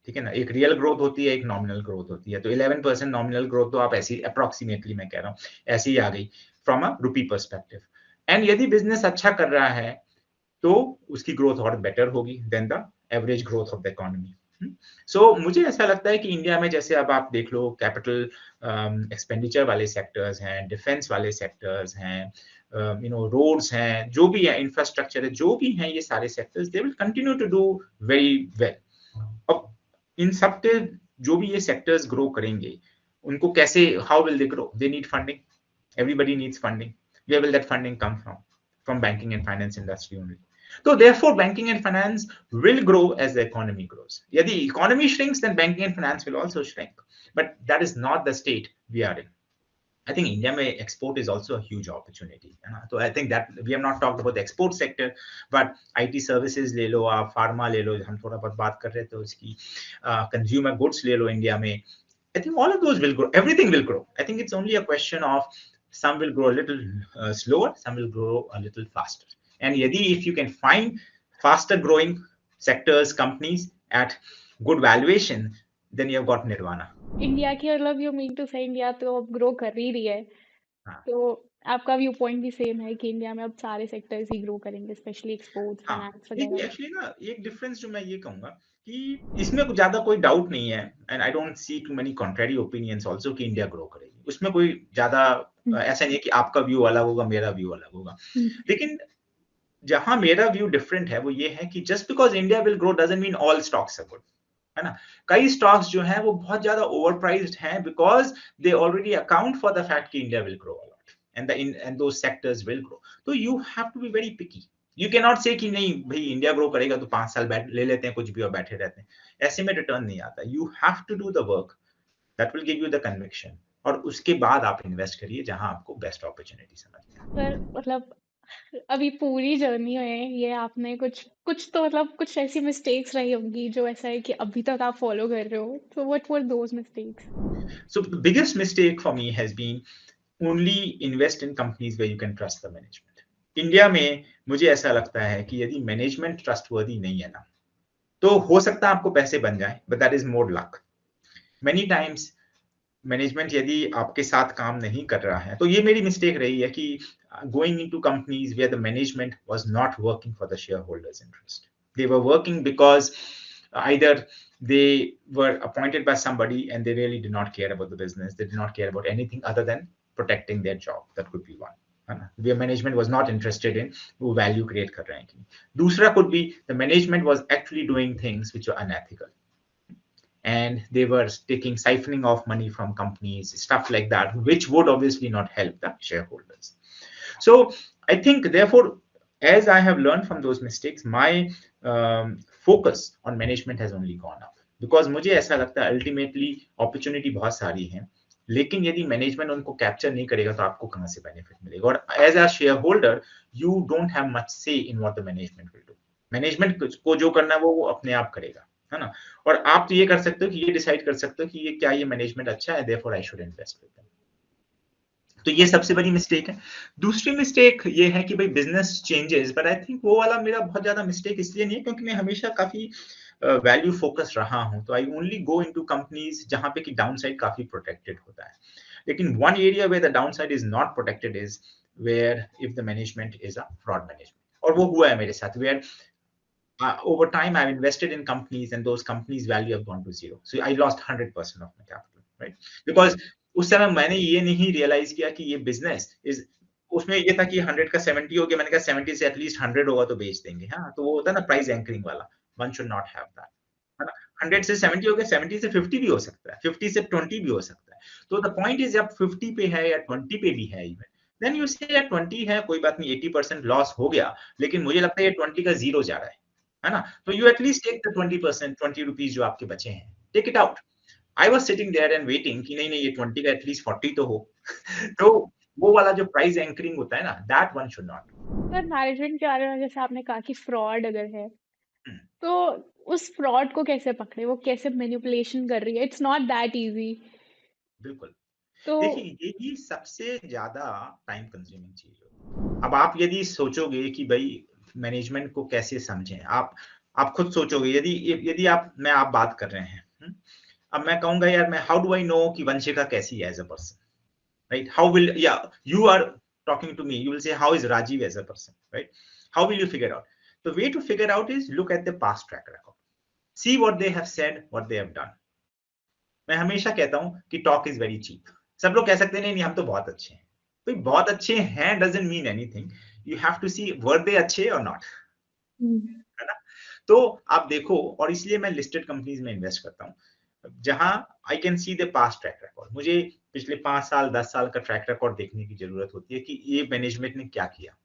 ठीक है ना। एक रियल ग्रोथ होती है, एक नॉमिनल ग्रोथ होती है, तो 11% नॉमिनल ग्रोथ तो आप ऐसी अप्रोक्सीमेटली मैं कह रहा हूँ ऐसे ही आ गई from a rupee perspective. And यदि बिजनेस अच्छा कर रहा है तो उसकी ग्रोथ और बेटर होगी then the average growth of the economy. So मुझे ऐसा लगता है कि इंडिया में जैसे अब आप देख लो कैपिटल एक्सपेंडिचर वाले सेक्टर्स हैं, डिफेंस वाले सेक्टर्स हैं, रोड्स हैं, जो भी है इंफ्रास्ट्रक्चर है, जो भी हैं ये सारे sectors they will continue to do very well. अब इन सब के जो भी ये सेक्टर्स ग्रो करेंगे उनको कैसे, how will they grow, they need funding, everybody needs funding. Where will that funding come from? From banking and finance industry only. So therefore banking and finance will grow as the economy grows. Yadi economy shrinks, then banking and finance will also shrink, but that is not the state we are in. I think India mein export is also a huge opportunity. So I think that we have not talked about the export sector, but IT services ले लो आप, pharma ले लो, हम थोड़ा बहुत बात कर रहे थे उसकी, consumer goods ले लो India में. I think all of those will grow. Everything will grow. I think it's only a question of some will grow a little slower, some will grow a little faster. And yadi if you can find faster growing sectors, companies at good valuation, then you have got nirvana. India की, मतलब you mean to से India तो अब grow कर ही रही है, हाँ. तो आपका व्यू पॉइंट भी सेम है कि इंडिया में अब सारे सेक्टर्स ही ग्रो करेंगे, स्पेशली एक्सपोर्ट्स, हाँ, फाइनेंस देखिए वगैरह? एक्चुअली ना एक डिफरेंस जो मैं ये कहूंगा कि इसमें कुछ ज्यादा कोई डाउट नहीं है, and I don't see too many contrary opinions also कि इंडिया ग्रो करेगी, उसमें कोई ज्यादा ऐसा नहीं है कि आपका व्यू अलग होगा मेरा व्यू अलग होगा। लेकिन जहां मेरा व्यू डिफरेंट है वो ये है कि just because India will grow doesn't mean all stocks are good, है ना। कई स्टॉक्स जो हैं वो बहुत ज्यादा ओवर प्राइस्ड हैं because they already account for the fact कि India will grow a lot and those sectors will grow, तो you have to be very picky. You can not say कि नहीं भाई इंडिया ग्रो करेगा तो 5 साल बैठ ले लेते हैं कुछ भी और बैठे रहते हैं, ऐसे में रिटर्न नहीं आता। You have to do the work that will give you the conviction, और उसके बाद आप इन्वेस्ट करिए जहां आपको बेस्ट अपॉर्चुनिटी समझ में आए। पर मतलब अभी पूरी जर्नी में ये आपने कुछ कुछ तो मतलब कुछ ऐसी मिस्टेक्स रही होंगी जो ऐसा है कि अभी तक आप फॉलो कर रहे हो, तो what were those mistakes? So the biggest mistake for me has been only invest in companies where you can trust the management. India में मुझे ऐसा लगता है कि यदि मैनेजमेंट ट्रस्टवर्दी नहीं है ना, तो हो सकता है आपको पैसे बन जाए, but that is more luck. Many times management यदि आपके साथ काम नहीं कर रहा है, तो ये मेरी मिस्टेक रही है कि going into companies where the management was not working for the share holders interest, they were working because either they were appointed by somebody and they really did not care about the business, they did not care about anything other than protecting their job. That could be one, है ना, where management was not interested in वो value create कर रहे हैं कि। दूसरा could be the management was actually doing things which were unethical, and they were taking siphoning off money from companies, stuff like that, which would obviously not help the shareholders. So I think, therefore, as I have learned from those mistakes, my focus on management has only gone up. Because मुझे ऐसा लगता है ultimately opportunity बहुत सारी है, लेकिन यदि management उनको कैप्चर नहीं करेगा तो आपको कहां से बेनिफिट मिलेगा। और as a shareholder you don't have much say in what the management will do. Management को जो करना है वो अपने आप करेगा, है ना। और आप तो ये कर सकते हो कि ये डिसाइड कर सकते हो कि ये क्या ये मैनेजमेंट अच्छा है, therefore I should invest with them. तो ये सबसे बड़ी मिस्टेक है। दूसरी मिस्टेक ये है कि भाई business changes, but I think वो वाला मेरा बहुत ज्यादा मिस्टेक इसलिए नहीं है क्योंकि मैं हमेशा काफी वैल्यू फोकस रहा हूं, तो I only go into companies जहां पे कि डाउन साइड काफी प्रोटेक्टेड होता है। लेकिन one area where the down side is not protected is where if the management is a fraud management, और वो हुआ है मेरे साथ, where over time I've invested in companies and those companies value have gone to zero, so I lost 100% of my capital, right? Because उस समय मैंने ये नहीं रियलाइज किया कि ये बिजनेस इज, उसमें ये था कि 100 का 70 हो गया, मैंने कहा 70 से एटलीस्ट 100 होगा तो बेच देंगे। हाँ, तो वो होता है ना प्राइस एंकरिंग वाला, one should not have that, है ना। 100 से 70 हो गया, 70 से 50 भी हो सकता है, 50 से 20 भी हो सकता है। तो द पॉइंट इज जब 50 पे है या 20 पे भी है इवन, देन यू से यार 20 है कोई बात नहीं, 80% लॉस हो गया, लेकिन मुझे लगता है ये 20 का जीरो जा रहा है ना। तो you at least take the 20%, 20 rupees जो आपके बचे हैं, take it out. I was sitting there and waiting कि नहीं नहीं ये 20 का एटलीस्ट 40 तो हो। तो वो वाला जो प्राइस एंकरिंग होता है ना, that one should not. Sir management के बारे में जैसे आपने कहा कि फ्रॉड अगर है तो उस फ्रॉड को कैसे पकड़े, वो कैसे मैनिपुलेशन कर रही है? It's not that easy. बिल्कुल। तो देखिए यही सबसे ज्यादा टाइम कंज्यूमिंग चीज होती है। अब आप यदि सोचोगे कि भाई मैनेजमेंट को कैसे समझें, आप खुद सोचोगे, यदि यदि आप बात कर रहे हैं, अब मैं कहूंगा यार मैं हाउ डू आई नो कि वंशिका कैसी है as a person, right? How will, yeah, you are talking to me, you will say how is Rajiv as a person, right? How will you figure out? The way to figure out is look at the past track record, see what they have said, what they have done. मैं हमेशा कहता हूं कि talk is very cheap. सब लोग कह सकते हैं नहीं नहीं हम तो बहुत अच्छे हैं, तो बहुत अच्छे हैं doesn't mean anything, you have to see whether they अच्छे और नॉट, है ना। तो आप देखो, और इसलिए मैं लिस्टेड कंपनीज में इन्वेस्ट करता हूं जहां I can see the past track record. मुझे पिछले 5 साल 10 साल का ट्रैक रिकॉर्ड देखने की जरूरत होती है कि ये मैनेजमेंट ने क्या किया,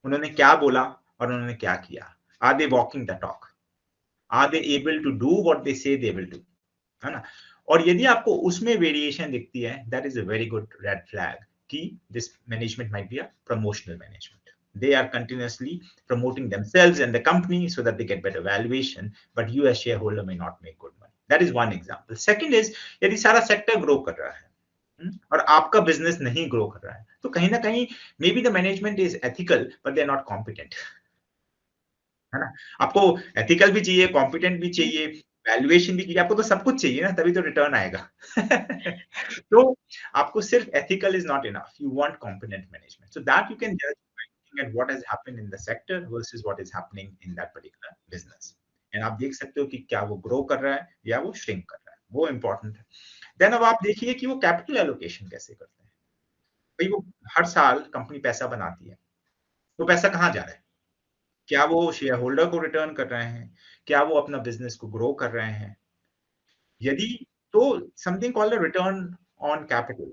उन्होंने क्या बोला और उन्होंने क्या किया। Are they walking the talk, are they able to do what they say they will do, है ना। और यदि आपको उसमें वेरिएशन दिखती है, that is a very good red flag कि this management might be a promotional management. They are continuously promoting themselves and the company so that they get better valuation, but you as shareholder may not make good money. That is one example. Second is, यदि सारा sector grow कर रहा है और आपका business नहीं grow कर रहा है, तो कहीं ना कहीं maybe the management is ethical but they are not competent, है ना। आपको एथिकल भी चाहिए, कॉम्पिटेंट भी चाहिए, वैल्यूएशन भी चाहिए, आपको तो सब कुछ चाहिए ना, तभी तो रिटर्न आएगा। तो आपको सिर्फ ethical is not enough, you want competent management, so that you can जज at what has happened in the sector versus what is happening in that particular business, and आप देख सकते हो कि क्या वो ग्रो कर रहा है या वो श्रिंक कर रहा है, वो इंपॉर्टेंट है। देन अब आप देखिए कि वो कैपिटल एलोकेशन कैसे करते हैं। भाई वो हर साल कंपनी पैसा बनाती है, वो पैसा कहाँ जा रहा है? क्या वो शेयर होल्डर को रिटर्न कर रहे हैं? क्या वो अपना बिजनेस को ग्रो कर रहे हैं? यदि तो something called return on capital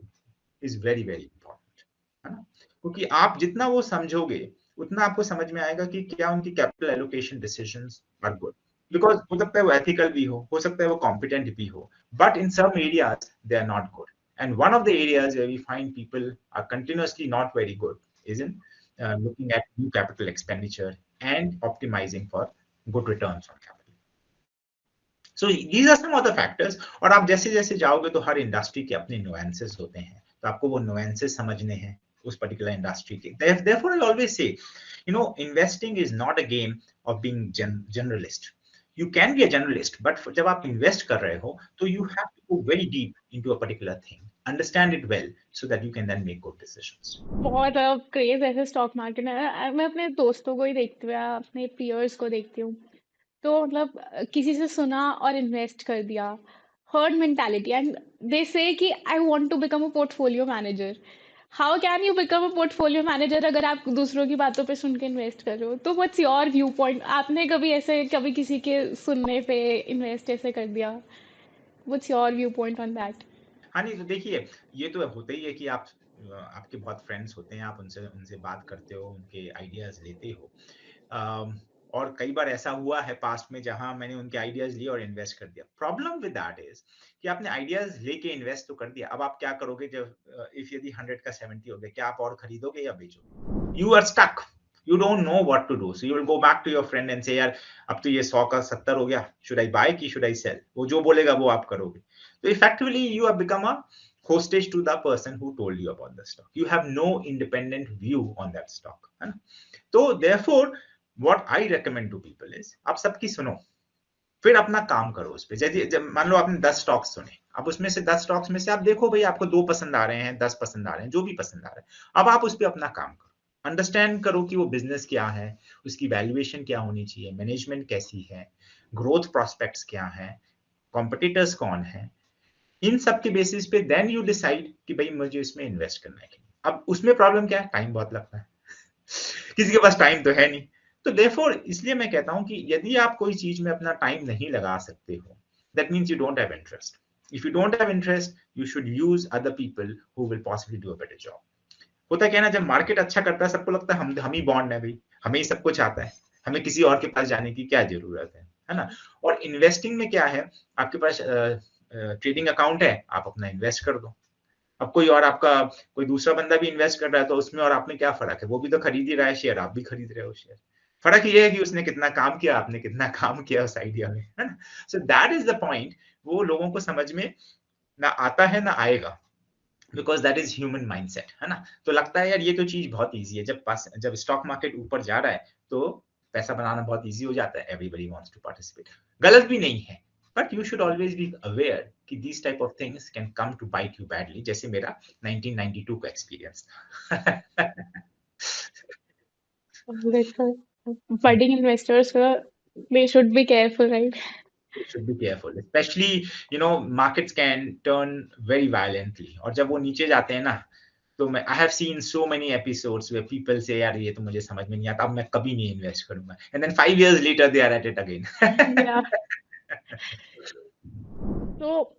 is very very important, है ना। क्योंकि आप जितना वो समझोगे उतना आपको समझ में आएगा कि क्या उनकी capital allocation decisions are good, because हो सकता है वो एथिकल भी हो सकता है वो कॉम्पिटेंट भी हो, but in some areas they are not good. And one of the areas where we find people are continuously not very good is in looking at new capital expenditure and optimizing for good returns on capital. So these are some of the factors. और आप जैसे जैसे जाओगे तो हर industry के अपने nuances होते हैं, तो आपको वो nuances समझने हैं उस particular industry के. Therefore, I always say, investing is not a game of being generalist. You can be a generalist, but जब आप invest कर रहे हो, तो you have to go very deep into a particular thing, understand it well, so that you can then make good decisions. बहुत craze ऐसे stock market में। मैं अपने दोस्तों को ही देखती हूँ या अपने पीयर्स को देखती हूँ, तो मतलब किसी से सुना और इन्वेस्ट कर दिया, herd mentality, and they say कि I want to become a portfolio manager. How can you become a portfolio manager अगर आप दूसरों की बातों पे सुन के इन्वेस्ट कर रहे हो? तो व्हाट्स योर व्यू पॉइंट? आपने कभी किसी के सुनने पे इन्वेस्ट ऐसे कर दिया? What's your view point on that? हाँ नहीं, तो देखिए, ये तो होता ही है कि आपके बहुत फ्रेंड्स होते हैं, आप उनसे उनसे बात करते हो, उनके आइडियाज लेते हो. और कई बार ऐसा हुआ है पास्ट में जहां मैंने उनके आइडियाज लिए और इन्वेस्ट कर दिया. प्रॉब्लम विद दैट इज कि आपने आइडियाज लेके इन्वेस्ट तो कर दिया, अब आप क्या करोगे जब इफ यदि 100 का 70 हो गया, क्या आप और खरीदोगे या बेचोगे? You are stuck, you don't know what to do, so you will go back to your friend and say, यार अब तो ये 100 का 70 हो गया, should I buy कि should I sell? वो जो बोलेगा वो आप करोगे. So effectively you have become a hostage to the person who told you about the stock. You have no independent view on that stock, है ना? तो therefore what I recommend to people is आप सबकी सुनो, फिर अपना काम करो उस पे. जैसे जब मान लो आपने 10 स्टॉक्स सुने, अब उसमें से 10 स्टॉक्स में से आप देखो भाई आपको 2 पसंद आ रहे हैं, 10 पसंद आ रहे हैं, जो भी पसंद आ रहा है, अब आप उस पे अपना काम करो. अंडरस्टैंड करो कि वो बिजनेस क्या है, उसकी वैल्यूएशन क्या होनी चाहिए, मैनेजमेंट कैसी है, ग्रोथ प्रोस्पेक्ट्स क्या है, कॉम्पिटिटर्स कौन है. इन सब के बेसिस पे देन यू डिसाइड कि भाई मुझे इसमें इन्वेस्ट करना है. अब उसमें प्रॉब्लम क्या है? टाइम बहुत लगता है. किसी के पास टाइम तो है नहीं. तो देयरफॉर इसलिए मैं कहता हूं कि यदि आप कोई चीज में अपना टाइम नहीं लगा सकते हो, that means you don't have interest. If you don't have interest, you should use other people who will possibly do a better job. होता क्या है ना, जब मार्केट अच्छा करता है सबको लगता है हम ही बॉन्ड है भाई, हमें ही सब कुछ आता है, हमें किसी और के पास जाने की क्या जरूरत है ना. और इन्वेस्टिंग में क्या है, आपके पास ट्रेडिंग अकाउंट है, आप अपना इन्वेस्ट कर दो. अब कोई दूसरा बंदा भी इन्वेस्ट कर रहा है तो उसमें और आप में क्या फर्क है? वो भी तो खरीद ही रहा है शेयर, आप भी खरीद रहे हो शेयर. फर्क ये है कि उसने कितना काम किया, आपने कितना काम किया उस आइडिया में, है ना. सो दैट इज द पॉइंट. वो लोगों को समझ में ना आता है ना आएगा, because that is human mindset, है ना. तो लगता है यार ये तो चीज बहुत ईजी है, जब स्टॉक मार्केट ऊपर जा रहा है तो पैसा बनाना बहुत ईजी हो जाता है, एवरीबडी वांट्स टू पार्टिसिपेट. गलत भी नहीं है, but you should always be aware कि these type of things can come to bite you badly, जैसे मेरा 1992 का एक्सपीरियंस था. बडिंग इन्वेस्टर्स का they should be careful, right? You should be careful, especially markets can turn very violently. और जब वो नीचे जाते हैं ना, तो I have seen so many episodes where people say यार ये तो मुझे समझ में नहीं आता, अब मैं कभी नहीं इन्वेस्ट करूंगा, and then 5 years later they are at it again. Yeah. तो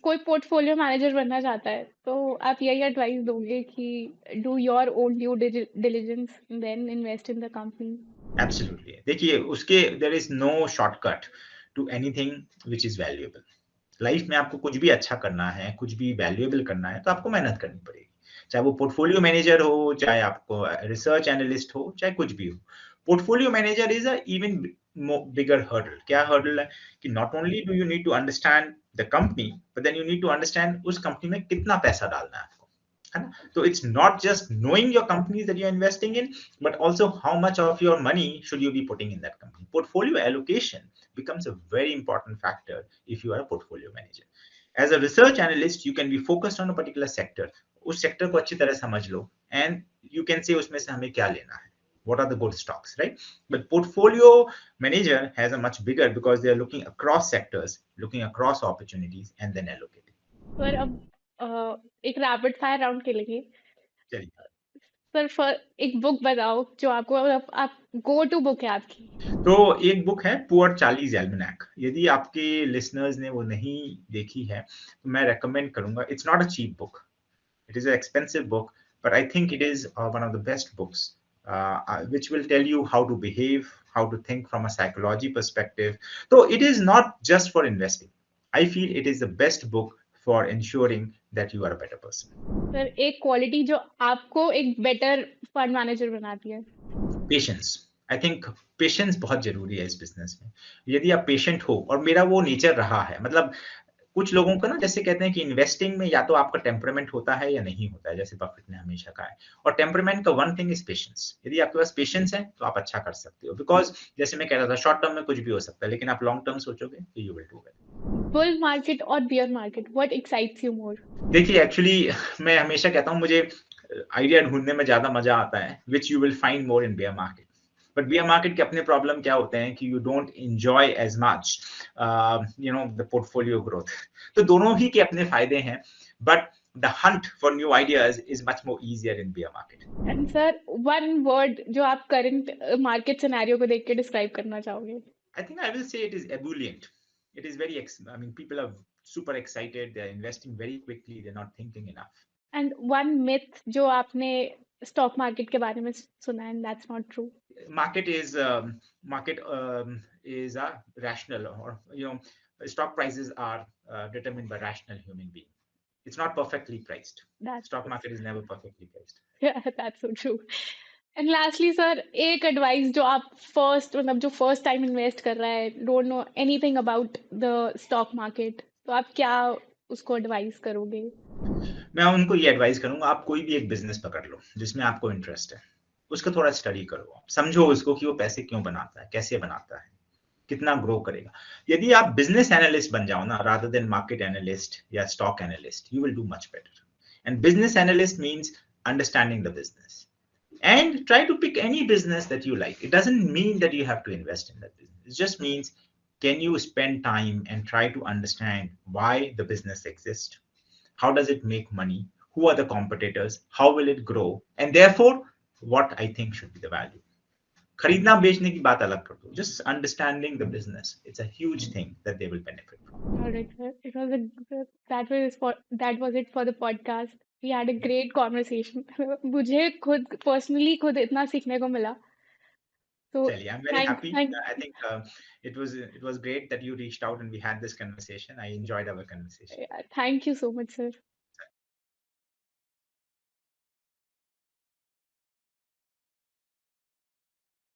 कोई पोर्टफोलियो मैनेजर बनना चाहता है तो आप यही एडवाइस दोगे कि do your own due diligence then invest in the company? Absolutely. देखिए उसके there is no shortcut to anything which is valuable. Life में आपको कुछ भी अच्छा करना है, कुछ भी वैल्यूएबल करना है, तो आपको मेहनत करनी पड़ेगी. चाहे वो पोर्टफोलियो मैनेजर हो, चाहे आपको रिसर्च एनालिस्ट हो, चाहे कुछ भी हो. Portfolio manager is a even bigger hurdle. क्या हर्डल है कि not only do you need to understand the company, but then you need to understand उस कंपनी में कितना पैसा डालना है आपको, है ना. तो it's not just knowing your companies that you're investing in, but also how much of your money should you be putting in that company. Portfolio allocation becomes a very important factor if you are a portfolio manager. As a research analyst, you can be focused on a particular sector. उस sector को अच्छी तरह समझ लो and you can say उसमें से हमें क्या लेना है, what are the good stocks, right? But portfolio manager has a much bigger, because they are looking across sectors, looking across opportunities and then allocating. Sir अब एक रैपिड फायर राउंड खेलेंगे. चलिए. सर एक बुक बताओ जो आपको आप go to book है आपकी. तो एक बुक है पुअर चार्लीज एल्मनैक. यदि आपके लिसनर्स ने वो नहीं देखी है तो मैं रेकमेंड करूंगा. It's not a cheap book, it is a expensive book, but I think it is one of the best books which will tell you how to behave, how to think from a psychology perspective. So it is not just for investing. I feel it is the best book for ensuring that you are a better person. Sir एक quality जो आपको एक better fund manager बनाती है। Patience, I think patience बहुत जरूरी है इस बिजनेस में। यदि आप पेशेंट हो, और मेरा वो नेचर रहा है, मतलब कुछ लोगों का ना, जैसे कहते हैं कि इन्वेस्टिंग में या तो आपका टेम्परामेंट होता है या नहीं होता है, जैसे बफेट ने हमेशा कहा है। और टेम्परामेंट का वन थिंग इज पेशेंस। यदि आपके पास पेशेंस है तो आप अच्छा कर सकते हो, बिकॉज जैसे मैं कह रहा था, शॉर्ट टर्म में कुछ भी हो सकता है, लेकिन आप लॉन्ग टर्म सोचोगे तो you will do well. Bull market और bear market, what excites you more? देखिए, एक्चुअली मैं हमेशा कहता हूँ, मुझे आइडिया ढूंढने में ज्यादा मजा आता है, which you will find more in bear market. But bear market के अपने प्रॉब्लम क्या होते हैं कि you don't enjoy as much the portfolio growth. तो दोनों ही के अपने फायदे हैं, but the hunt for new ideas is much more easier in bear market. And sir one word जो आप करंट मार्केट सिनेरियो को देख के डिस्क्राइब करना चाहोगे? I think I will say it is ebullient. It is very, I mean, people are super excited. They're investing very quickly. They're not thinking enough. And one myth जो आपने stock market के बारे में सुना है, that's not true? Market is rational, or stock prices are determined by rational human being. It's not perfectly priced. Stock market is never perfectly priced. That's so true. And lastly sir, एक advice जो आप जो first time invest कर रहा है, don't know anything about the stock market, तो आप क्या उसको एडवाइस करोगे? मैं उनको ये एडवाइस करूंगा, आप कोई भी एक बिजनेस पकड़ लो जिसमें आपको इंटरेस्ट है, उसका थोड़ा स्टडी करो, समझो उसको कि वो पैसे क्यों बनाता है, कैसे बनाता है, कितना ग्रो करेगा। यदि आप बिजनेस एनालिस्ट बन जाओ ना, रादर देन मार्केट एनालिस्ट या stock analyst, you will do much better. And business analyst means understanding the business, and try to pick any business that you like. It doesn't mean that you have to invest in that business. It just means, can you spend time and try to understand why the business exists? How does it make money? Who are the competitors? How will it grow? And therefore, what I think should be the value. खरीदना बेचने की बात अलग कर दो. Just understanding the business, it's a huge thing that they will benefit from. All right, sir. That was it for the podcast. We had a great conversation. मुझे खुद personally खुद इतना सीखने को मिला। So Chaliye, I'm very thank happy. thank I think it was great that you reached out and we had this conversation. I enjoyed our conversation. thank you so much, sir.